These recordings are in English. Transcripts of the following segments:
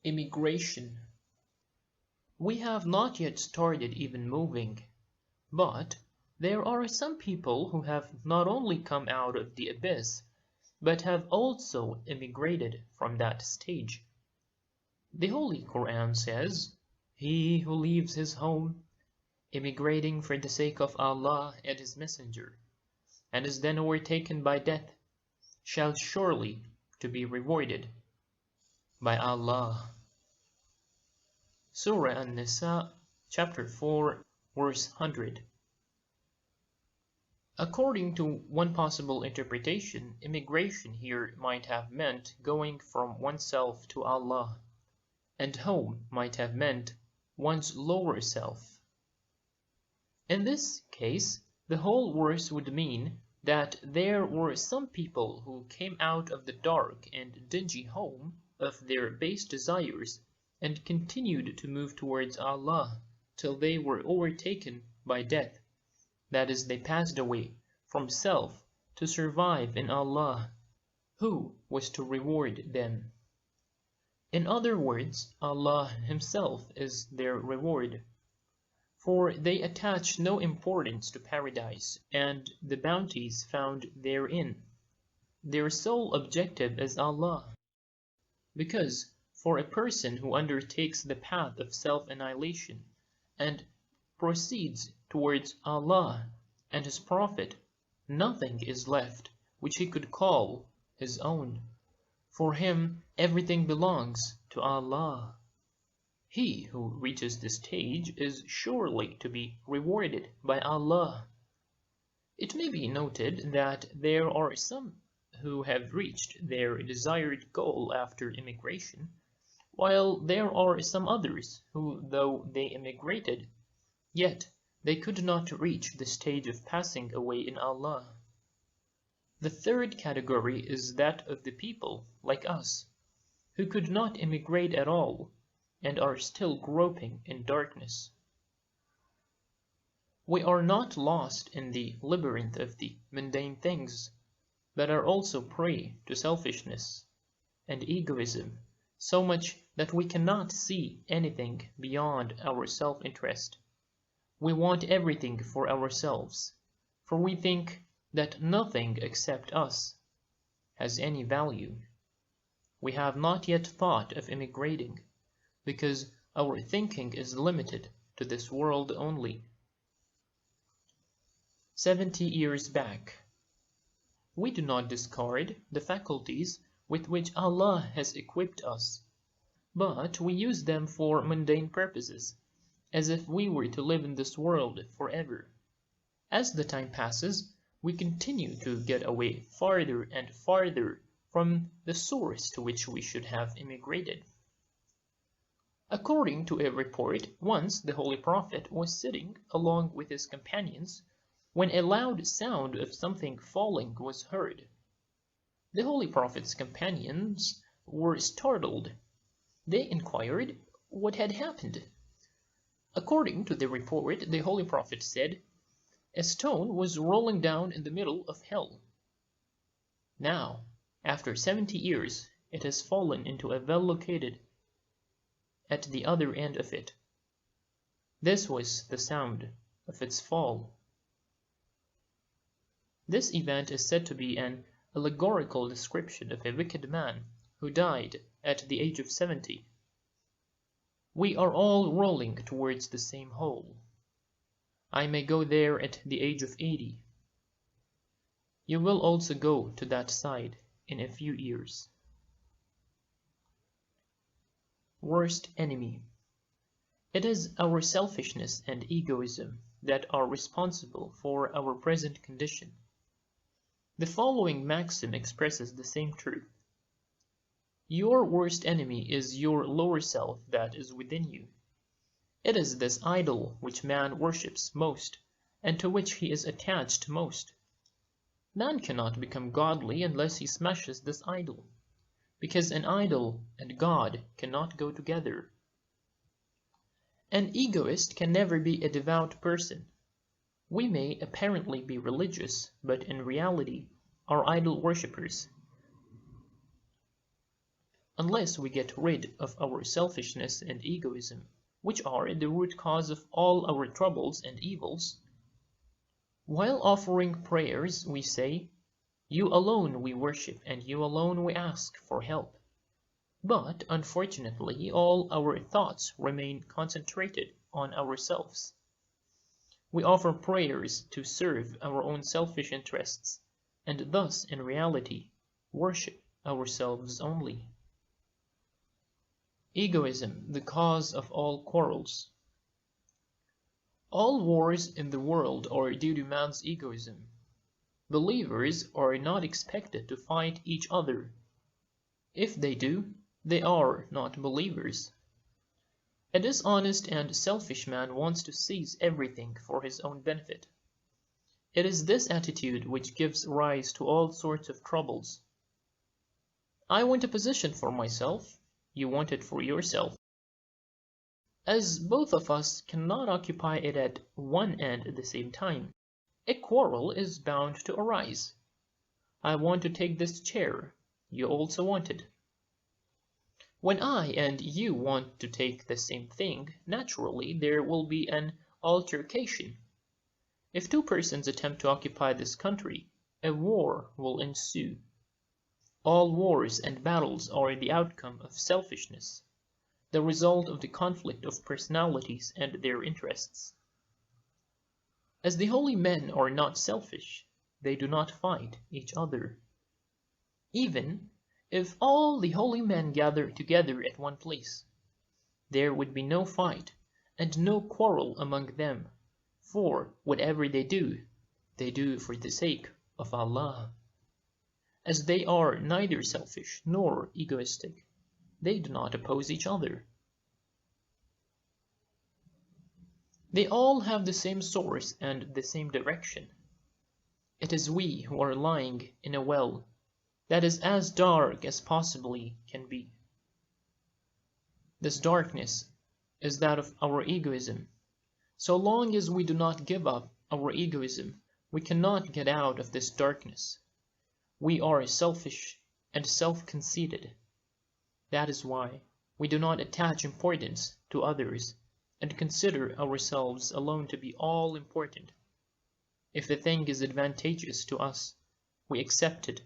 Immigration. We have not yet started even moving, but there are some people who have not only come out of the abyss, but have also immigrated from that stage. The Holy Quran says, "He who leaves his home, immigrating for the sake of Allah and His Messenger, and is then overtaken by death, shall surely to be rewarded by Allah." Surah An-Nisa, chapter 4, verse 100. According to one possible interpretation, immigration here might have meant going from oneself to Allah, and home might have meant one's lower self. In this case, the whole verse would mean that there were some people who came out of the dark and dingy home of their base desires and continued to move towards Allah till they were overtaken by death. That is, they passed away from self to survive in Allah, who was to reward them. In other words, Allah Himself is their reward, for they attach no importance to paradise and the bounties found therein. Their sole objective is Allah, because for a person who undertakes the path of self-annihilation and proceeds towards Allah and His Prophet, nothing is left which he could call his own. For him, everything belongs to Allah. He who reaches this stage is surely to be rewarded by Allah. It may be noted that there are some who have reached their desired goal after immigration, while there are some others who, though they immigrated, yet they could not reach the stage of passing away in Allah. The third category is that of the people, like us, who could not immigrate at all, and are still groping in darkness. We are not lost in the labyrinth of the mundane things, but are also prey to selfishness and egoism, so much that we cannot see anything beyond our self-interest. We want everything for ourselves, for we think that nothing except us has any value. We have not yet thought of immigrating, because our thinking is limited to this world only. 70 years back. We do not discard the faculties with which Allah has equipped us, but we use them for mundane purposes, as if we were to live in this world forever. As the time passes, we continue to get away farther and farther from the source to which we should have immigrated. According to a report, once the Holy Prophet was sitting along with his companions when a loud sound of something falling was heard. The Holy Prophet's companions were startled. They inquired what had happened. According to the report, the Holy Prophet said, "A stone was rolling down in the middle of hell. Now, after 70 years, it has fallen into a well located at the other end of it. This was the sound of its fall." This event is said to be an allegorical description of a wicked man who died at the age of 70. We are all rolling towards the same hole. I may go there at the age of 80. You will also go to that side in a few years. Worst enemy. It is our selfishness and egoism that are responsible for our present condition. The following maxim expresses the same truth. Your worst enemy is your lower self that is within you. It is this idol which man worships most, and to which he is attached most. Man cannot become godly unless he smashes this idol, because an idol and God cannot go together. An egoist can never be a devout person. We may apparently be religious, but in reality are idol worshippers. unless we get rid of our selfishness and egoism, which are the root cause of all our troubles and evils. While offering prayers, we say, "You alone we worship, and you alone we ask for help." But, unfortunately, all our thoughts remain concentrated on ourselves. We offer prayers to serve our own selfish interests, and thus, in reality, worship ourselves only. Egoism, the cause of all quarrels. All wars in the world are due to man's egoism. Believers are not expected to fight each other. If they do, they are not believers. A dishonest and selfish man wants to seize everything for his own benefit. It is this attitude which gives rise to all sorts of troubles. I want a position for myself, you want it for yourself. As both of us cannot occupy it at one end at the same time, a quarrel is bound to arise. I want to take this chair, you also want it. When I and you want to take the same thing, naturally there will be an altercation. If two persons attempt to occupy this country, a war will ensue. All wars and battles are the outcome of selfishness, the result of the conflict of personalities and their interests. As the holy men are not selfish, they do not fight each other. Even if all the holy men gather together at one place, there would be no fight and no quarrel among them, for whatever they do for the sake of Allah. As they are neither selfish nor egoistic, they do not oppose each other. They all have the same source and the same direction. It is we who are lying in a well that is as dark as possibly can be. This darkness is that of our egoism. So long as we do not give up our egoism, we cannot get out of this darkness. We are selfish and self-conceited. That is why we do not attach importance to others and consider ourselves alone to be all important. If the thing is advantageous to us, we accept it.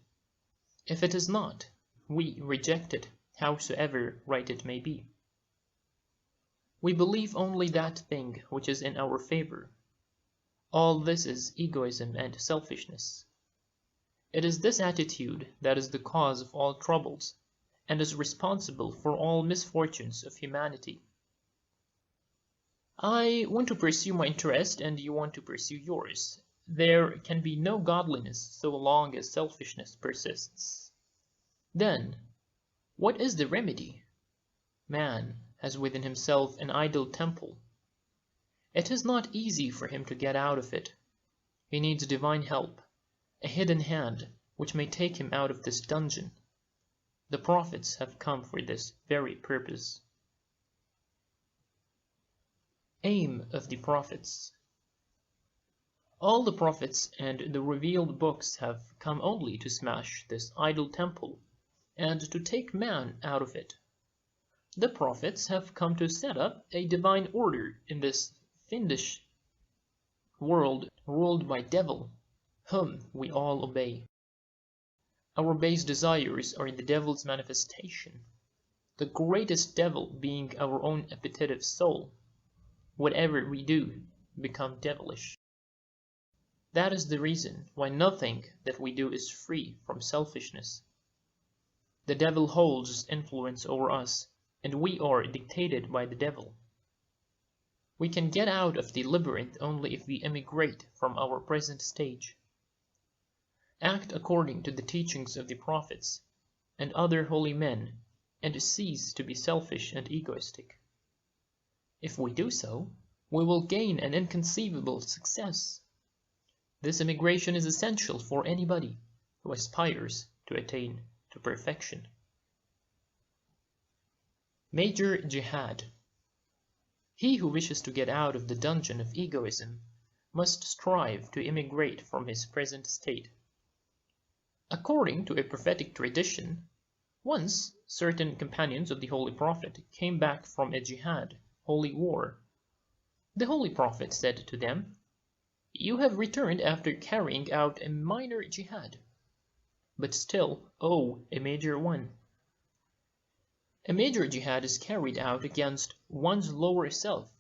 If it is not, we reject it, howsoever right it may be. We believe only that thing which is in our favor. All this is egoism and selfishness. It is this attitude that is the cause of all troubles, and is responsible for all misfortunes of humanity. I want to pursue my interest, and you want to pursue yours. There can be no godliness so long as selfishness persists. Then, what is the remedy? Man has within himself an idol temple. It is not easy for him to get out of it. He needs divine help, a hidden hand which may take him out of this dungeon. The prophets have come for this very purpose. Aim of the prophets. All the prophets and the revealed books have come only to smash this idol temple and to take man out of it. The prophets have come to set up a divine order in this fiendish world ruled by devil, whom we all obey. Our base desires are the devil's manifestation, the greatest devil being our own appetitive soul. Whatever we do become devilish. That is the reason why nothing that we do is free from selfishness. The devil holds influence over us, and we are dictated by the devil. We can get out of the labyrinth only if we emigrate from our present stage. Act according to the teachings of the prophets and other holy men, and cease to be selfish and egoistic. If we do so, we will gain an inconceivable success. This emigration is essential for anybody who aspires to attain to perfection. Major Jihad. He who wishes to get out of the dungeon of egoism must strive to immigrate from his present state. According to a prophetic tradition, Once, certain companions of the Holy Prophet came back from a jihad, holy war. The Holy Prophet said to them, "You have returned after carrying out a minor jihad, but still owe a major one. A major jihad is carried out against one's lower self.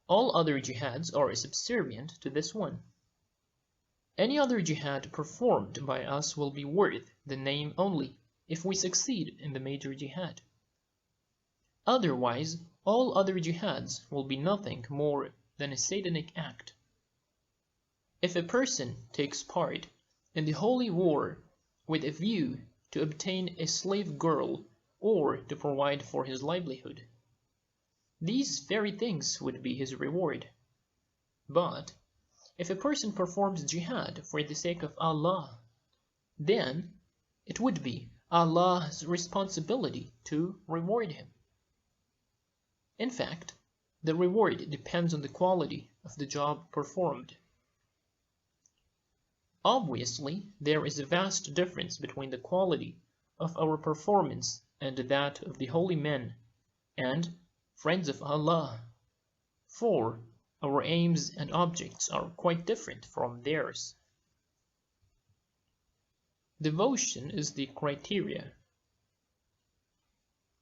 All other jihads are subservient to this one. Any other jihad performed by us will be worth the name only if we succeed in the major jihad. Otherwise, all other jihads will be nothing more than a satanic act. If a person takes part in the holy war with a view to obtain a slave girl or to provide for his livelihood, these very things would be his reward. But if a person performs jihad for the sake of Allah, then it would be Allah's responsibility to reward him. In fact, the reward depends on the quality of the job performed. Obviously, there is a vast difference between the quality of our performance and that of the holy men and friends of Allah, for our aims and objects are quite different from theirs. Devotion is the criteria.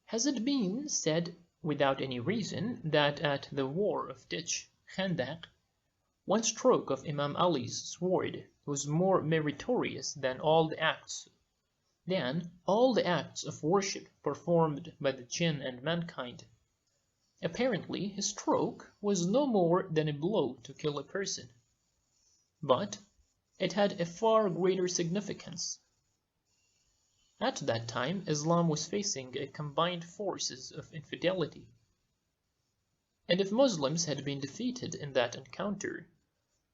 Has it been said without any reason that at the war of Ditch, Khandaq, one stroke of Imam Ali's sword was more meritorious than all the acts of worship performed by the jinn and mankind? Apparently, his stroke was no more than a blow to kill a person, but it had a far greater significance. At that time, Islam was facing a combined forces of infidelity, and if Muslims had been defeated in that encounter,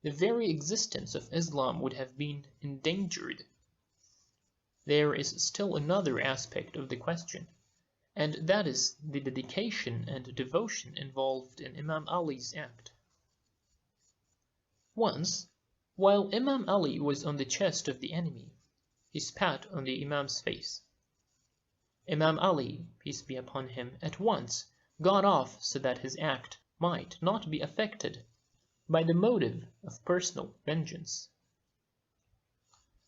the very existence of Islam would have been endangered. There is still another aspect of the question, and that is the dedication and devotion involved in Imam Ali's act. Once, while Imam Ali was on the chest of the enemy, he spat on the Imam's face. Imam Ali, peace be upon him, at once got off so that his act might not be affected by the motive of personal vengeance.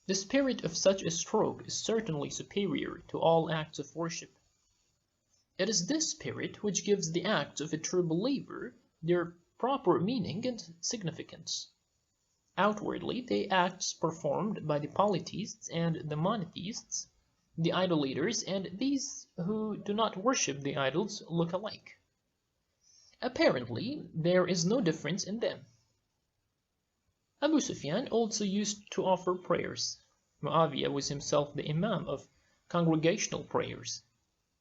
The spirit of such a stroke is certainly superior to all acts of worship. It is this spirit which gives the acts of a true believer their proper meaning and significance. Outwardly, the acts performed by the polytheists and the monotheists, the idolaters, and these who do not worship the idols look alike. Apparently, there is no difference in them. Abu Sufyan also used to offer prayers. Muawiyah was himself the Imam of congregational prayers.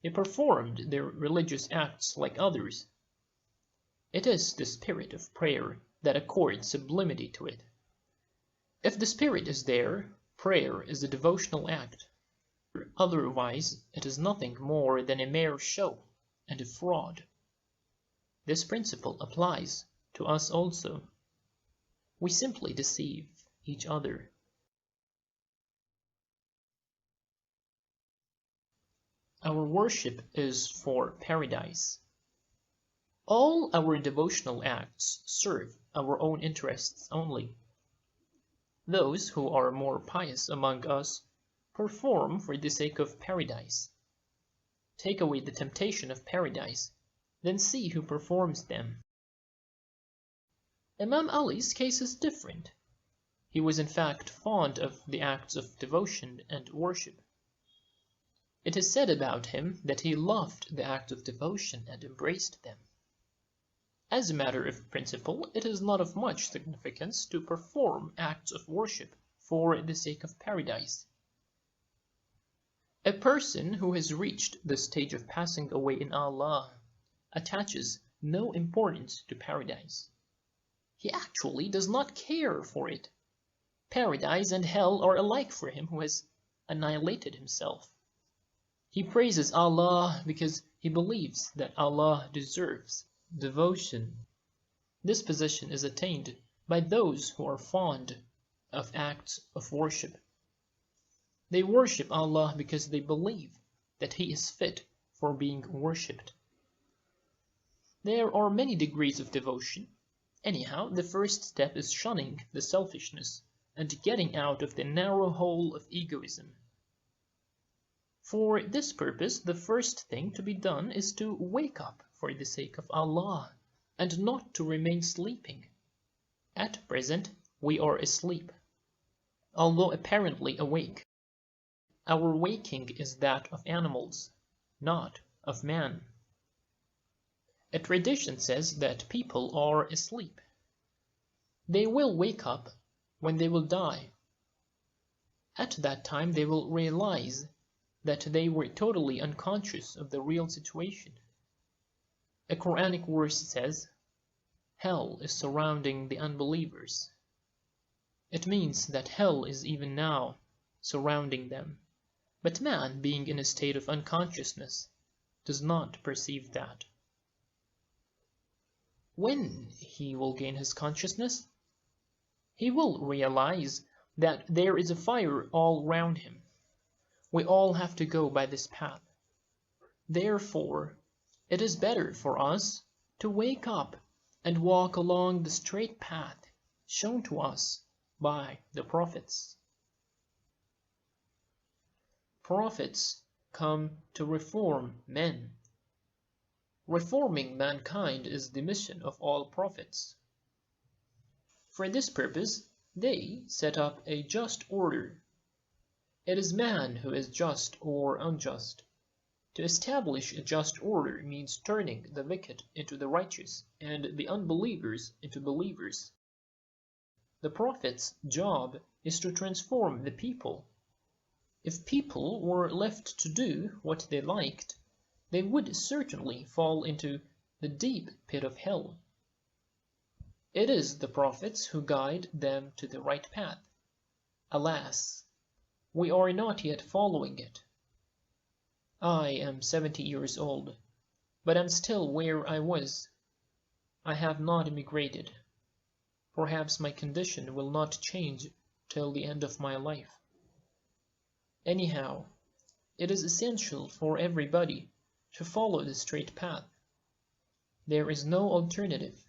He performed their religious acts like others. It is the spirit of prayer that accords sublimity to it. If the spirit is there, prayer is a devotional act. Otherwise, it is nothing more than a mere show and a fraud. This principle applies to us also. We simply deceive each other. Our worship is for paradise. All our devotional acts serve our own interests only. Those who are more pious among us perform for the sake of paradise. Take away the temptation of paradise, then see who performs them. Imam Ali's case is different. He was in fact fond of the acts of devotion and worship. It is said about him that he loved the acts of devotion and embraced them. As a matter of principle, it is not of much significance to perform acts of worship for the sake of paradise. A person who has reached the stage of passing away in Allah attaches no importance to paradise. He actually does not care for it. Paradise and hell are alike for him who has annihilated himself. He praises Allah because he believes that Allah deserves devotion. This position is attained by those who are fond of acts of worship. They worship Allah because they believe that He is fit for being worshipped. There are many degrees of devotion. Anyhow, the first step is shunning the selfishness and getting out of the narrow hole of egoism. For this purpose, the first thing to be done is to wake up for the sake of Allah, and not to remain sleeping. At present, we are asleep, although apparently awake. Our waking is that of animals, not of man. A tradition says that people are asleep. They will wake up when they will die. At that time they will realize that they were totally unconscious of the real situation. A Quranic verse says, "Hell is surrounding the unbelievers." It means that hell is even now surrounding them, but man, being in a state of unconsciousness, does not perceive that. When he will gain his consciousness, he will realize that there is a fire all round him. We all have to go by this path. Therefore, it is better for us to wake up and walk along the straight path shown to us by the prophets. Prophets come to reform men. Reforming mankind is the mission of all prophets. For this purpose, they set up a just order. It is man who is just or unjust. To establish a just order means turning the wicked into the righteous and the unbelievers into believers. The prophet's job is to transform the people. If people were left to do what they liked, they would certainly fall into the deep pit of hell. It is the prophets who guide them to the right path. Alas, we are not yet following it. I am 70 years old, but am still where I was. I have not emigrated. Perhaps my condition will not change till the end of my life. Anyhow, it is essential for everybody to follow the straight path. There is no alternative.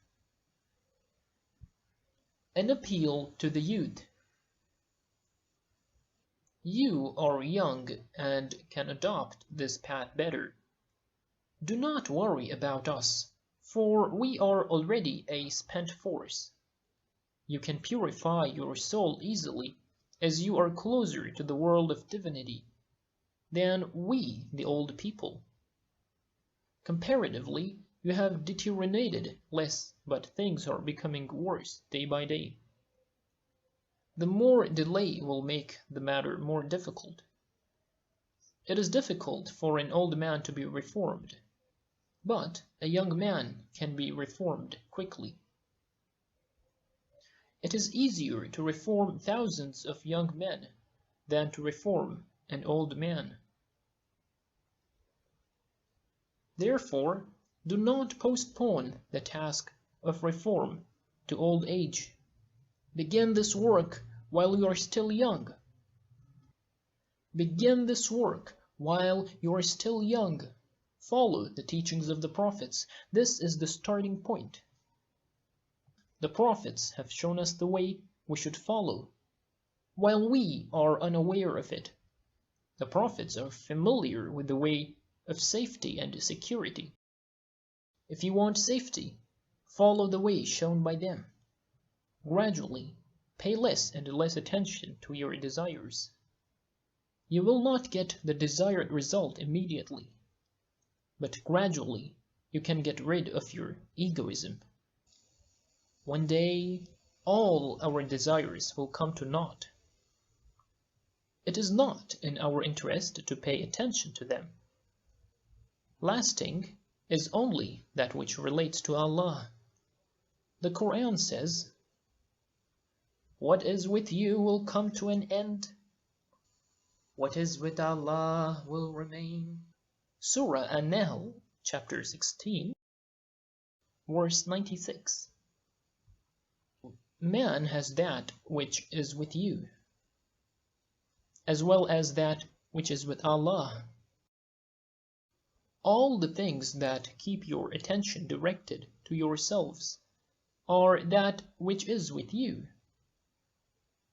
An appeal to the youth. You are young and can adopt this path better. Do not worry about us, for we are already a spent force. You can purify your soul easily, as you are closer to the world of divinity than we, the old people. Comparatively, you have deteriorated less, but things are becoming worse day by day. The more delay will make the matter more difficult. It is difficult for an old man to be reformed, but a young man can be reformed quickly. It is easier to reform thousands of young men than to reform an old man. Therefore, do not postpone the task of reform to old age. Begin this work while you are still young. Begin this work while you are still young. Follow the teachings of the prophets. This is the starting point. The prophets have shown us the way we should follow, while we are unaware of it. The prophets are familiar with the way of safety and security. If you want safety, follow the way shown by them. Gradually, pay less and less attention to your desires. You will not get the desired result immediately, but gradually you can get rid of your egoism. One day, all our desires will come to naught. It is not in our interest to pay attention to them. Lasting is only that which relates to Allah. The Quran says, "What is with you will come to an end. What is with Allah will remain." Surah An-Nahl, chapter 16, verse 96. Man has that which is with you. as well as that which is with Allah. All the things that keep your attention directed to yourselves are that which is with you.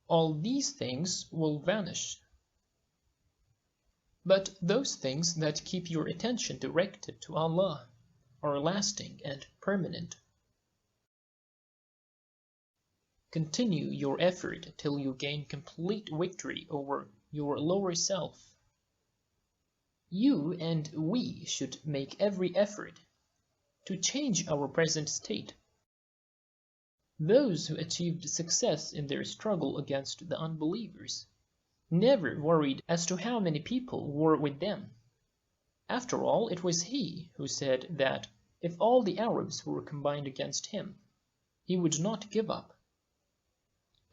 All these things will vanish. But those things that keep your attention directed to Allah are lasting and permanent. Continue your effort till you gain complete victory over your lower self. You and we should make every effort to change our present state. Those who achieved success in their struggle against the unbelievers never worried as to how many people were with them. After all, it was he who said that if all the Arabs were combined against him, he would not give up,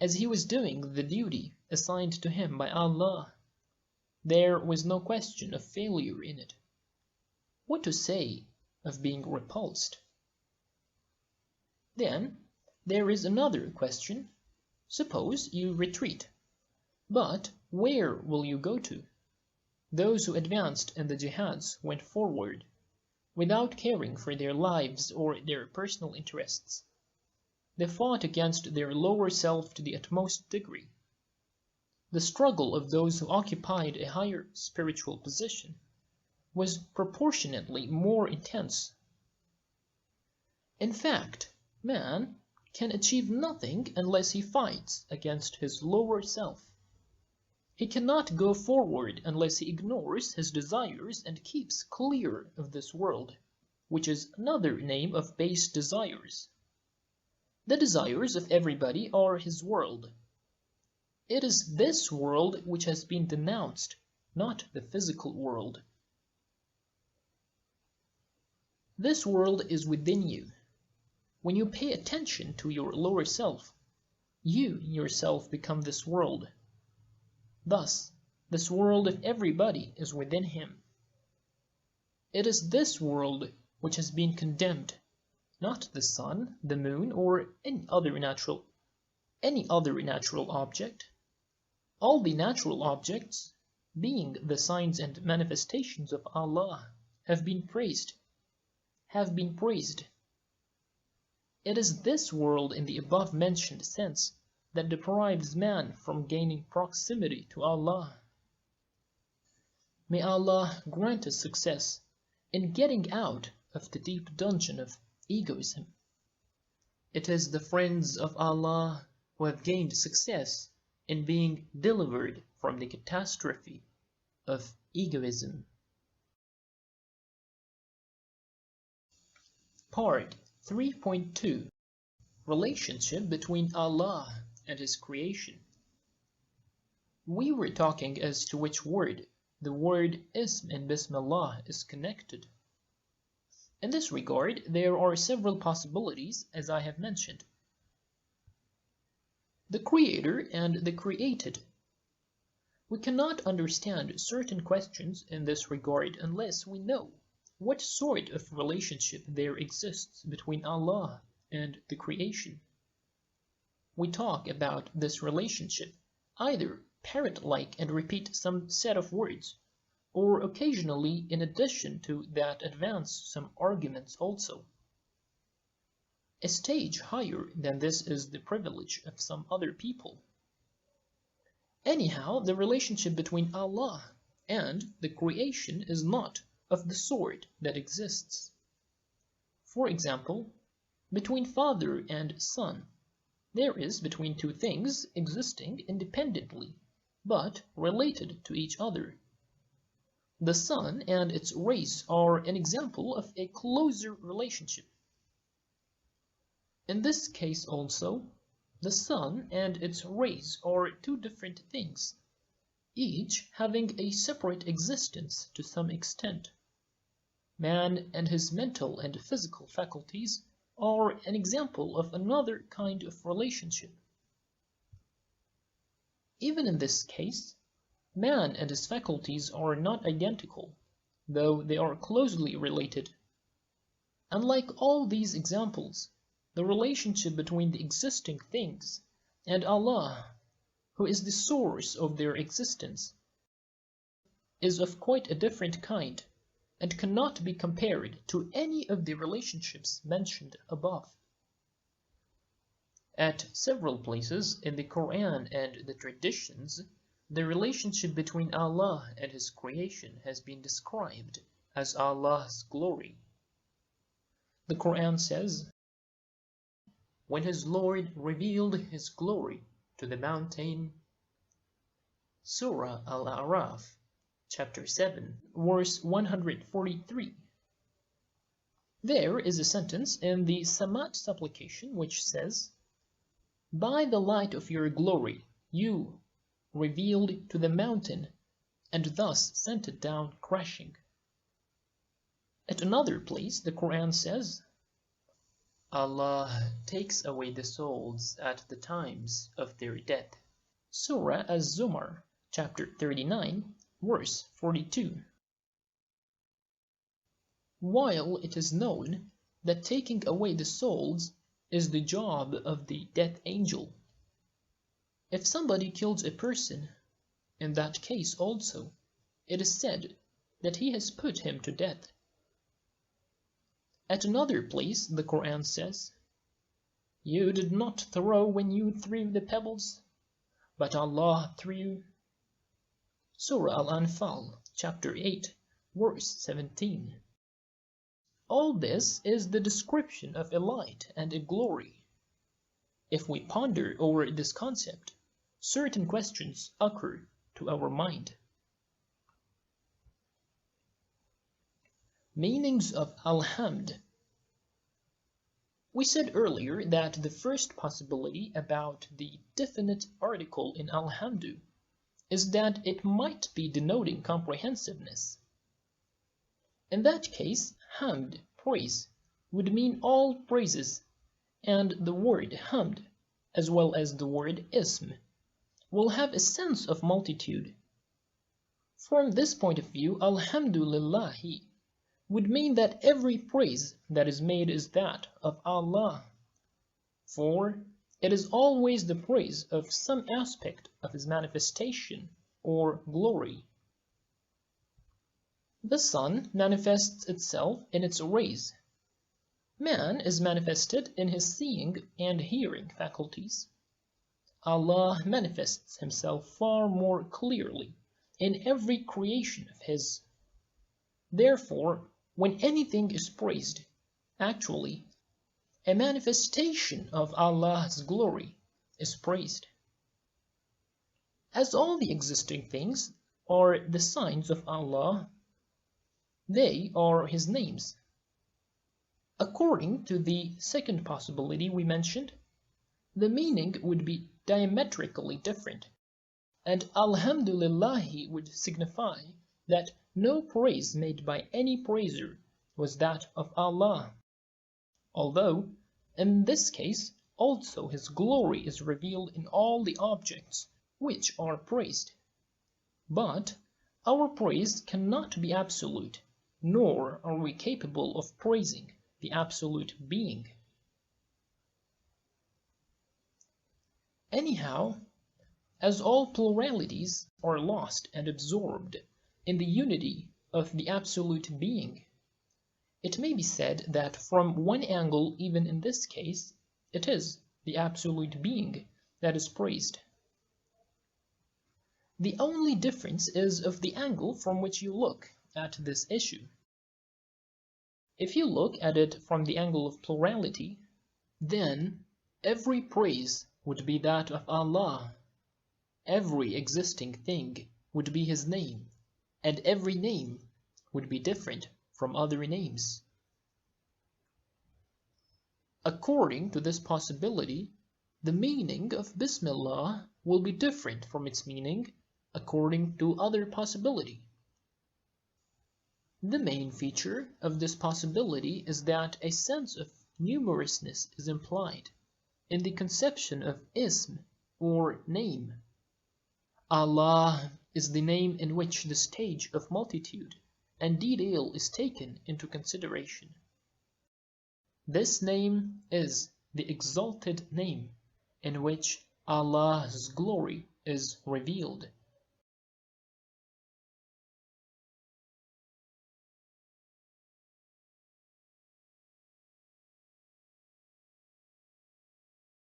as he was doing the duty assigned to him by Allah. There was no question of failure in it. What to say of being repulsed? Then there is another question. Suppose you retreat. But where will you go to? Those who advanced in the jihads went forward, without caring for their lives or their personal interests. They fought against their lower self to the utmost degree. The struggle of those who occupied a higher spiritual position was proportionately more intense. In fact, man can achieve nothing unless he fights against his lower self. He cannot go forward unless he ignores his desires and keeps clear of this world, which is another name of base desires. The desires of everybody are his world. It is this world which has been denounced, not the physical world. This world is within you. When you pay attention to your lower self, you yourself become this world. Thus, this world of everybody is within him. It is this world which has been condemned, not the sun, the moon, or any other natural object. All the natural objects, being the signs and manifestations of Allah, have been praised. It is this world in the above-mentioned sense that deprives man from gaining proximity to Allah. May Allah grant us success in getting out of the deep dungeon of egoism. It is the friends of Allah who have gained success in being delivered from the catastrophe of egoism. Part 3.2 Relationship between Allah and His creation. We were talking as to which word the word Ism in Bismillah is connected. In this regard, there are several possibilities, as I have mentioned. The Creator and the created. We cannot understand certain questions in this regard unless we know what sort of relationship there exists between Allah and the creation. We talk about this relationship either parrot-like and repeat some set of words, or occasionally in addition to that advance some arguments also. A stage higher than this is the privilege of some other people. Anyhow, the relationship between Allah and the creation is not of the sort that exists. For example, between father and son, there is between two things existing independently, but related to each other. The sun and its rays are an example of a closer relationship. In this case also, the sun and its rays are two different things, each having a separate existence to some extent. Man and his mental and physical faculties are an example of another kind of relationship. Even in this case, man and his faculties are not identical, though they are closely related. Unlike all these examples, the relationship between the existing things and Allah who is the source of their existence, is of quite a different kind and cannot be compared to any of the relationships mentioned above. At several places in the Quran and the traditions, the relationship between Allah and His creation has been described as Allah's glory. The Quran says, "When His Lord revealed His glory to the mountain," Surah Al-A'raf, chapter 7, verse 143. There is a sentence in the Samat supplication which says, "By the light of your glory, you revealed to the mountain, and thus sent it down crashing." At another place, the Quran says, "Allah takes away the souls at the times of their death." Surah Az-Zumar, chapter 39, verse 42. While it is known that taking away the souls is the job of the death angel, if somebody kills a person, in that case also, it is said that he has put him to death. At another place, the Quran says, "You did not throw when you threw the pebbles, but Allah threw." Surah Al-Anfal, chapter 8, verse 17. All this is the description of a light and a glory. If we ponder over this concept, certain questions occur to our mind. Meanings of Alhamd. We said earlier that the first possibility about the definite article in Alhamdu is that it might be denoting comprehensiveness. In that case, Hamd, praise, would mean all praises, and the word Hamd, as well as the word Ism, will have a sense of multitude. From this point of view, Alhamdulillahi would mean that every praise that is made is that of Allah, for it is always the praise of some aspect of His manifestation or glory. The sun manifests itself in its rays. Man is manifested in his seeing and hearing faculties. Allah manifests Himself far more clearly in every creation of His. Therefore, when anything is praised, actually, a manifestation of Allah's glory is praised. As all the existing things are the signs of Allah, they are His names. According to the second possibility we mentioned, the meaning would be diametrically different, and Alhamdulillahi would signify that no praise made by any praiser was that of Allah, although in this case also His glory is revealed in all the objects which are praised. But our praise cannot be absolute, nor are we capable of praising the absolute being. Anyhow, as all pluralities are lost and absorbed in the unity of the absolute being, it may be said that from one angle, even in this case, it is the absolute being that is praised. The only difference is of the angle from which you look at this issue. If you look at it from the angle of plurality, then every praise would be that of Allah. Every existing thing would be His name, and every name would be different from other names. According to this possibility, the meaning of Bismillah will be different from its meaning according to other possibility. The main feature of this possibility is that a sense of numerousness is implied in the conception of Ism, or name. Allah is the name in which the stage of multitude and detail is taken into consideration. This name is the exalted name in which Allah's glory is revealed